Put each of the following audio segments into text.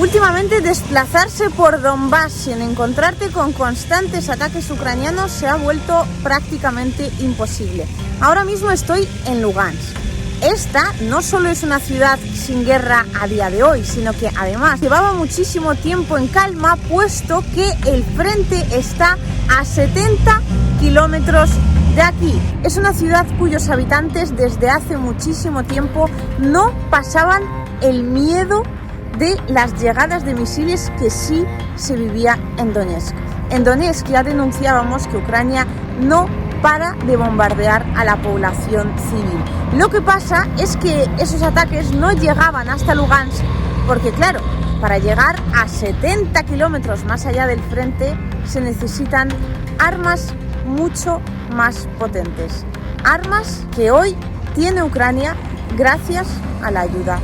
Últimamente desplazarse por Donbass sin encontrarte con constantes ataques ucranianos se ha vuelto prácticamente imposible. Ahora mismo estoy en Lugansk. Esta no solo es una ciudad sin guerra a día de hoy, sino que además llevaba muchísimo tiempo en calma, puesto que el frente está a 70 kilómetros de aquí. Es una ciudad cuyos habitantes desde hace muchísimo tiempo no pasaban el miedo de las llegadas de misiles que sí se vivía en Donetsk. En Donetsk ya denunciábamos que Ucrania no para de bombardear a la población civil. Lo que pasa es que esos ataques no llegaban hasta Lugansk porque, claro, para llegar a 70 kilómetros más allá del frente se necesitan armas mucho más potentes. Armas que hoy tiene Ucrania gracias a la ayuda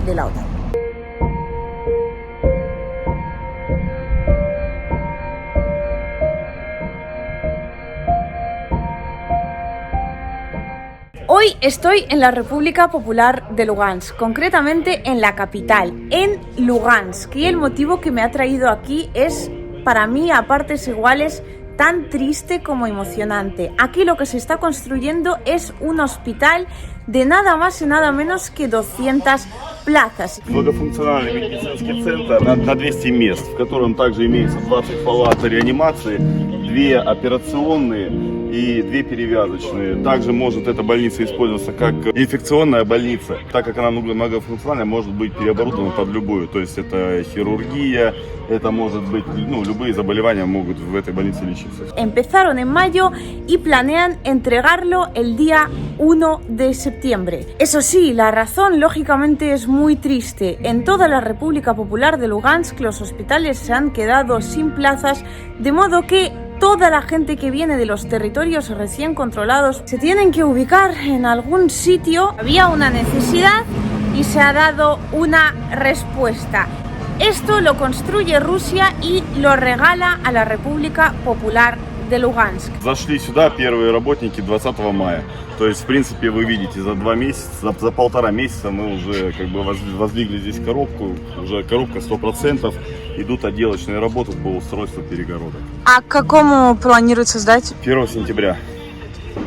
de la OTAN. Hoy estoy en la República Popular de Lugansk, concretamente en la capital, en Lugansk. Y el motivo que me ha traído aquí es, para mí, a partes iguales, tan triste como emocionante. Aquí lo que se está construyendo es un hospital de nada más y nada menos que 200 плацas. Многофункциональный медицинский центр на 200 мест, в котором также имеется 20 палат реанимации, 2 операционные и 2 перевязочные. Также может эта больница использоваться как инфекционная больница, так как она многофункциональная, может быть переоборудована под любую. То есть это хирургия, это может быть, любые заболевания могут в этой больнице лечиться. Empezaron en mayo y planean entregarlo el día 1 de septiembre. Eso sí, la razón lógicamente es muy triste. En toda la República Popular de Lugansk los hospitales se han quedado sin plazas, de modo que toda la gente que viene de los territorios recién controlados se tienen que ubicar en algún sitio. Había una necesidad y se ha dado una respuesta. Esto lo construye Rusia y lo regala a la República Popular de Lugansk. Зашли сюда первые работники 20 мая. То есть, в принципе, вы видите, за 2 месяца, за 1,5 месяца мы уже воздвигли здесь коробку. Уже коробка 100%. Идут отделочные работы по устройству перегородок. А к какому планируется сдать? 1 сентября.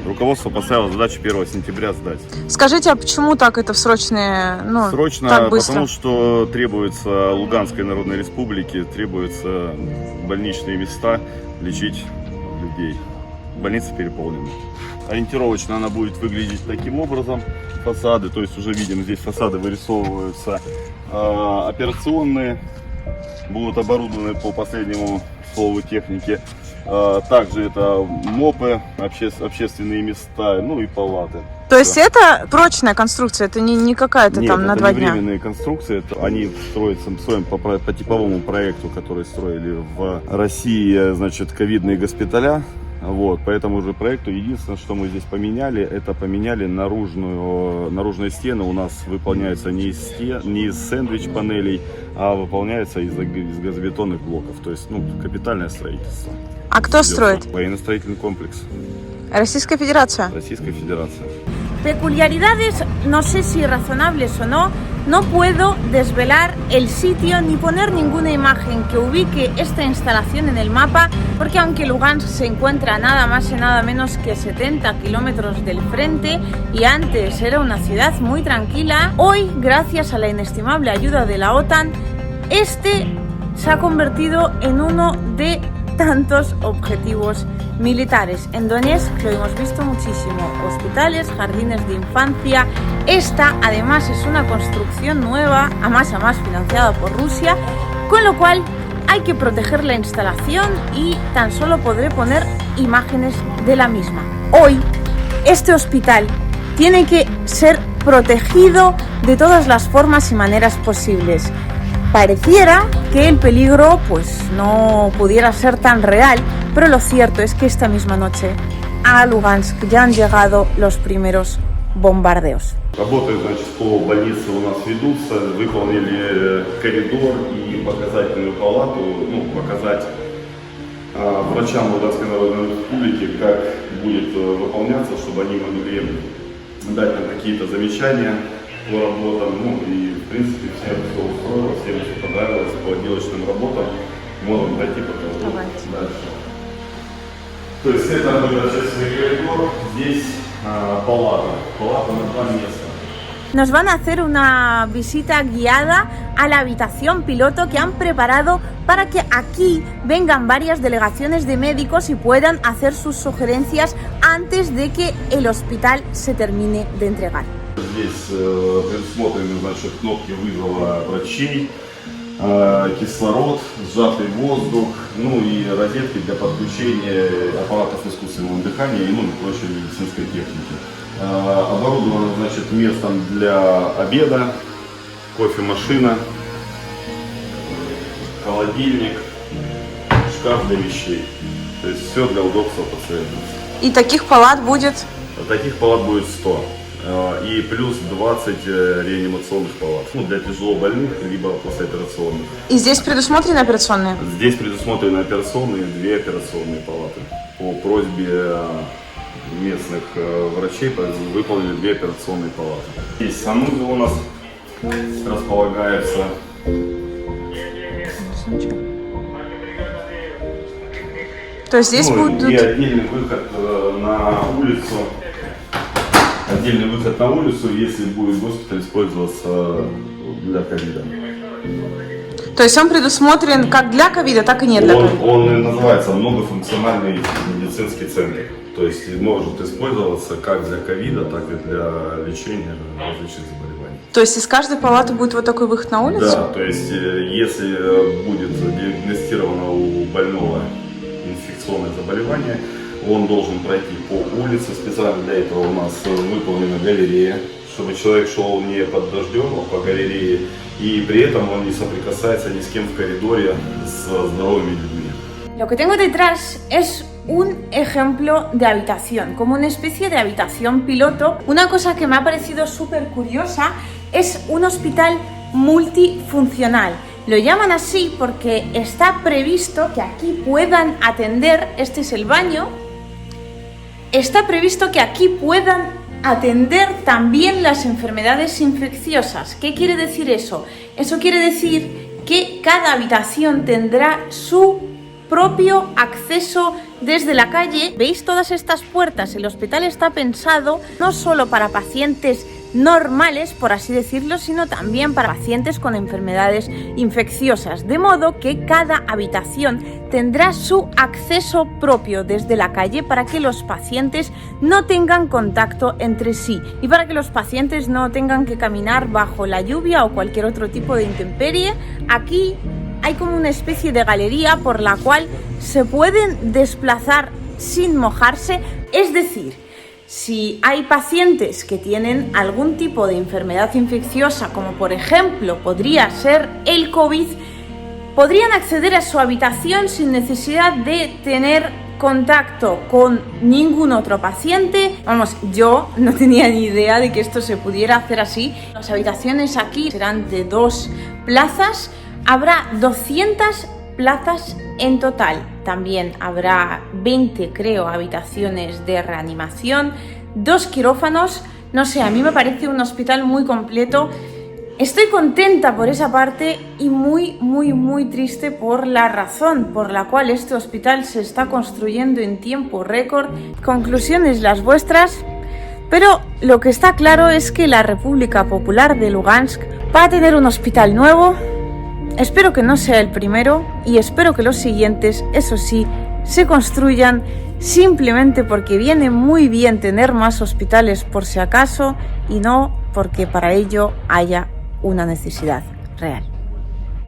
Руководство поставило задачу 1 сентября сдать. Скажите, а почему так это в срочные, Срочно, так быстро? Потому что требуется Луганской Народной Республике, требуется больничные места, лечить людей. Больница переполнена. Ориентировочно она будет выглядеть таким образом. Фасады, то есть уже видим, здесь фасады вырисовываются. Операционные будут оборудованы по последнему слову техники. Также это МОПы, общественные места, и палаты. То есть это прочная конструкция, это не какая-то там на 2 дня? Нет, это не временные конструкции, они строим по типовому проекту, который строили в России, ковидные госпиталя. Вот, по этому же проекту единственное, что мы здесь поменяли, это поменяли наружные стены. У нас выполняются не из сэндвич-панелей, а выполняются из газобетонных блоков. То есть, капитальное строительство. А кто строит? Военно-строительный комплекс. Российская Федерация. Российская Федерация. Peculiaridades, no sé si razonables o no, no puedo desvelar el sitio ni poner ninguna imagen que ubique esta instalación en el mapa, porque aunque Lugansk se encuentra nada más y nada menos que 70 kilómetros del frente y antes era una ciudad muy tranquila, hoy, gracias a la inestimable ayuda de la OTAN, este se ha convertido en uno de tantos objetivos militares. En Donetsk lo hemos visto muchísimo, hospitales, jardines de infancia. Esta además es una construcción nueva, a más financiada por Rusia, con lo cual hay que proteger la instalación y tan solo podré poner imágenes de la misma. Hoy este hospital tiene que ser protegido de todas las formas y maneras posibles. Pareciera que el peligro no pudiera ser tan real, pero lo cierto es que esta misma noche a Lugansk ya han llegado los primeros bombardeos. Работы, по больнице у нас ведутся, выполнили коридор и показательную палату, показать врачам Луганской Народной Республики, как будет выполняться, чтобы они могли дать нам какие-то замечания по работам, и в принципе всем все устроило, всем все понравилось. по отделочным работам. Можем пройти потом дальше. То есть это общественный коридор, здесь палата на 2 места. Nos van a hacer una visita guiada a la habitación piloto que han preparado para que aquí vengan varias delegaciones de médicos y puedan hacer sus sugerencias antes de que el hospital se termine de entregar. Здесь предусмотрены, значит, кнопки вызова врачей, кислород, сжатый воздух, ну и розетки для подключения аппаратов искусственного дыхания и прочей медицинской техники. Оборудовано, значит, местом для обеда, кофемашина, холодильник, шкаф для вещей. То есть все для удобства пациента. И таких палат будет? Таких палат будет 100. И плюс 20 реанимационных палат. Для тяжело больных, либо послеоперационных. И здесь предусмотрены операционные? Здесь предусмотрены операционные, 2 операционные палаты. По просьбе местных врачей выполнили 2 операционные палаты. Здесь санузел у нас располагается. То есть здесь будут... И отдельный выход на улицу. Отдельный выход на улицу, если будет госпиталь использоваться для ковида. То есть он предусмотрен как для ковида, так и не для ковида? Он называется многофункциональный медицинский центр. То есть может использоваться как для ковида, так и для лечения различных заболеваний. То есть из каждой палаты будет вот такой выход на улицу? Да, то есть если будет диагностировано у больного инфекционное заболевание, он должен пройти по улице. Специально для этого у нас выполнена галерея, чтобы человек шел не под дождем, а по галерее. И при этом он не соприкасается ни с кем в коридоре с здоровыми людьми. Lo que tengo detrás es un ejemplo de habitación, como una especie de habitación piloto. Una cosa que me ha parecido súper curiosa es un hospital multifuncional. Lo llaman así porque está previsto que aquí puedan atender, este es el baño, está previsto que aquí puedan atender también las enfermedades infecciosas. ¿Qué quiere decir eso? Eso quiere decir que cada habitación tendrá su propio acceso desde la calle. ¿Veis todas estas puertas? El hospital está pensado no solo para pacientes normales, por así decirlo, sino también para pacientes con enfermedades infecciosas, de modo que cada habitación tendrá su acceso propio desde la calle para que los pacientes no tengan contacto entre sí y para que los pacientes no tengan que caminar bajo la lluvia o cualquier otro tipo de intemperie. Aquí hay como una especie de galería por la cual se pueden desplazar sin mojarse, es decir, si hay pacientes que tienen algún tipo de enfermedad infecciosa, como por ejemplo podría ser el COVID, podrían acceder a su habitación sin necesidad de tener contacto con ningún otro paciente. Vamos, yo no tenía ni idea de que esto se pudiera hacer así. Las habitaciones aquí serán de 2 plazas, habrá 200 plazas en total. También habrá 20, creo, habitaciones de reanimación, 2 quirófanos. No sé, a mí me parece un hospital muy completo. Estoy contenta por esa parte y muy triste por la razón por la cual este hospital se está construyendo en tiempo récord. Conclusiones las vuestras, pero lo que está claro es que la República Popular de Lugansk va a tener un hospital nuevo. Espero que no sea el primero y espero que los siguientes, eso sí, se construyan simplemente porque viene muy bien tener más hospitales por si acaso y no porque para ello haya una necesidad real.